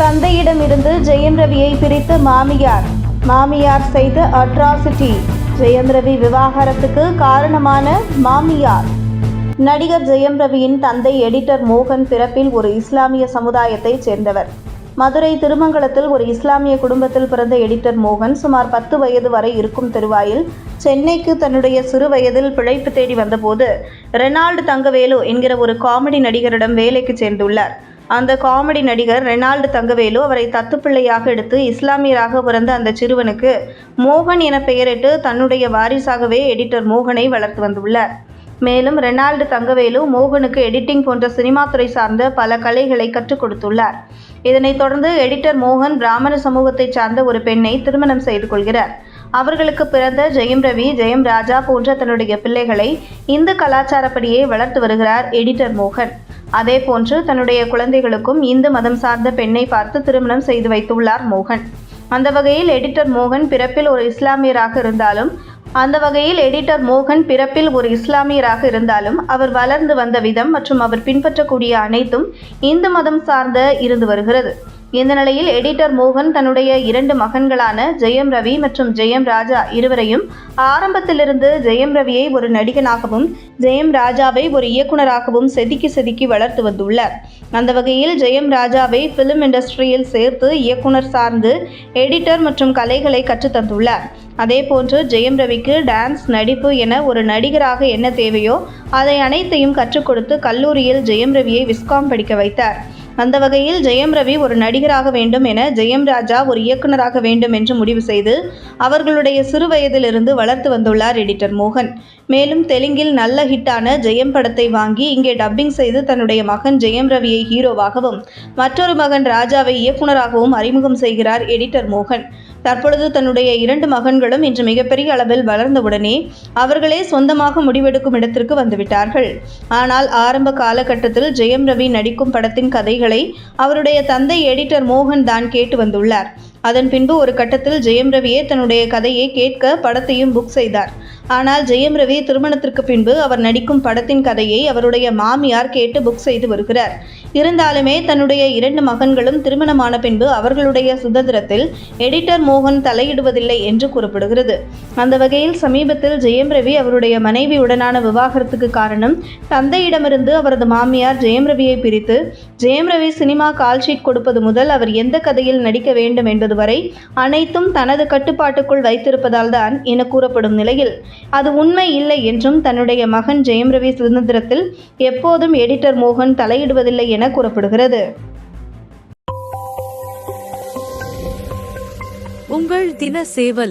தந்தையிடமிருந்து ஜெயம் ரவியை பிரித்த மாமியார் செய்த அட்ராசிட்டி. ஜெயம் ரவி விவாகரத்துக்கு காரணமான மாமியார். நடிகர் ஜெயம் ரவியின் தந்தை எடிட்டர் மோகன் பிறப்பில் ஒரு இஸ்லாமிய சமுதாயத்தைச் சேர்ந்தவர். மதுரை திருமங்கலத்தில் ஒரு இஸ்லாமிய குடும்பத்தில் பிறந்த எடிட்டர் மோகன் சுமார் 10 வயது வரை இருக்கும் தருவாயில் சென்னைக்கு தன்னுடைய சிறு வயதில் பிழைப்பு தேடி வந்தபோது ரெனால்டு தங்கவேலு என்கிற ஒரு காமெடி நடிகரிடம் வேலைக்கு சேர்ந்துள்ளார். அந்த காமெடி நடிகர் ரெனால்டு தங்கவேலு அவரை தத்துப்பிள்ளையாக எடுத்து இஸ்லாமியராக பிறந்த அந்த சிறுவனுக்கு மோகன் என பெயரிட்டு தன்னுடைய வாரிசாகவே எடிட்டர் மோகனை வளர்த்து வந்துள்ளார். மேலும் ரெனால்டு தங்கவேலு மோகனுக்கு எடிட்டிங் போன்ற சினிமா துறை சார்ந்த பல கலைகளை கற்றுக் கொடுத்துள்ளார். இதனைத் தொடர்ந்து எடிட்டர் மோகன் பிராமண சமூகத்தைச் சார்ந்த ஒரு பெண்ணை திருமணம் செய்து கொள்கிறார். அவர்களுக்கு பிறந்த ஜெயம் ரவி, ஜெயம் ராஜா போன்ற தன்னுடைய பிள்ளைகளை இந்து கலாச்சாரப்படியே வளர்த்து வருகிறார் எடிட்டர் மோகன். அதே போன்று தன்னுடைய குழந்தைகளுக்கும் இந்து மதம் சார்ந்த பெண்ணை பார்த்து திருமணம் செய்து வைத்துள்ளார் மோகன். அந்த வகையில் எடிட்டர் மோகன் பிறப்பில் ஒரு இஸ்லாமியராக இருந்தாலும் அவர் வளர்ந்து வந்த விதம் மற்றும் அவர் பின்பற்றக்கூடிய அனைத்தும் இந்து மதம் சார்ந்த இருந்து வருகிறது. இந்த நிலையில் எடிட்டர் மோகன் தன்னுடைய 2 மகன்களான ஜெயம் ரவி மற்றும் ஜெயம் ராஜா இருவரையும் ஆரம்பத்திலிருந்து ஜெயம் ரவியை ஒரு நடிகனாகவும் ஜெயம் ராஜாவை ஒரு இயக்குனராகவும் செதுக்கி வளர்த்து வந்துள்ளார். அந்த வகையில் ஜெயம் ராஜாவை பிலிம் இண்டஸ்ட்ரியில் சேர்த்து இயக்குனர் சார்ந்து எடிட்டர் மற்றும் கலைகளை கற்றுத்தந்துள்ளார். அதே போன்று ஜெயம் ரவிக்கு டான்ஸ், நடிப்பு என ஒரு நடிகராக என்ன தேவையோ அதை அனைத்தையும் கற்றுக் கொடுத்து கல்லூரியில் ஜெயம் ரவியை விஸ்காம் படிக்க வைத்தார். அந்த வகையில் ஜெயம் ரவி ஒரு நடிகராக வேண்டும் என ஜெயம் ராஜா ஒரு இயக்குனராக வேண்டும் என்று முடிவு செய்து அவர்களுடைய சிறு வயதிலிருந்து வளர்த்து வந்துள்ளார் எடிட்டர் மோகன். மேலும் தெலுங்கில் நல்ல ஹிட்டான ஜெயம் படத்தை வாங்கி இங்கே டப்பிங் செய்து தன்னுடைய மகன் ஜெயம் ரவியை ஹீரோவாகவும் மற்றொரு மகன் ராஜாவை இயக்குனராகவும் அறிமுகம் செய்கிறார் எடிட்டர் மோகன். தற்பொழுது தன்னுடைய 2 மகன்களும் இன்று மிகப்பெரிய அளவில் வளர்ந்தவுடனே அவர்களே சொந்தமாக முடிவெடுக்கும் இடத்திற்கு வந்துவிட்டார்கள். ஆனால் ஆரம்ப காலகட்டத்தில் ஜெயம் ரவி நடிக்கும் படத்தின் கதைகளை அவருடைய தந்தை எடிட்டர் மோகன் தான் கேட்டு வந்துள்ளார். அதன் பின்பு ஒரு கட்டத்தில் ஜெயம் ரவியே தன்னுடைய கதையை கேட்க படத்தையும் புக் செய்தார். ஆனால் ஜெயம் ரவி திருமணத்திற்கு பின்பு அவர் நடிக்கும் படத்தின் கதையை அவருடைய மாமியார் கேட்டு புக் செய்து வருகிறார். இருந்தாலுமே தன்னுடைய 2 மகன்களும் திருமணமான பின்பு அவர்களுடைய சுதந்திரத்தில் எடிட்டர் மோகன் தலையிடுவதில்லை என்று கூறப்படுகிறது. அந்த வகையில் சமீபத்தில் ஜெயம் ரவி அவருடைய மனைவியுடனான விவாகரத்துக்கு காரணம் தந்தையிடமிருந்து அவரது மாமியார் ஜெயம் ரவியை பிரித்து ஜெயம் ரவி சினிமா கால்ஷீட் கொடுப்பது முதல் அவர் எந்த கதையில் நடிக்க வேண்டும் என்பது வரை அனைத்தும் தனது கட்டுப்பாட்டுக்குள் வைத்திருப்பதால் தான் என கூறப்படும் நிலையில் அது உண்மை இல்லை என்றும் தன்னுடைய மகன் ஜெயம் ரவி சுதந்திரத்தில் எப்போதும் எடிட்டர் மோகன் தலையிடுவதில்லை என கூறப்படுகிறது. உங்கள் தின சேவல்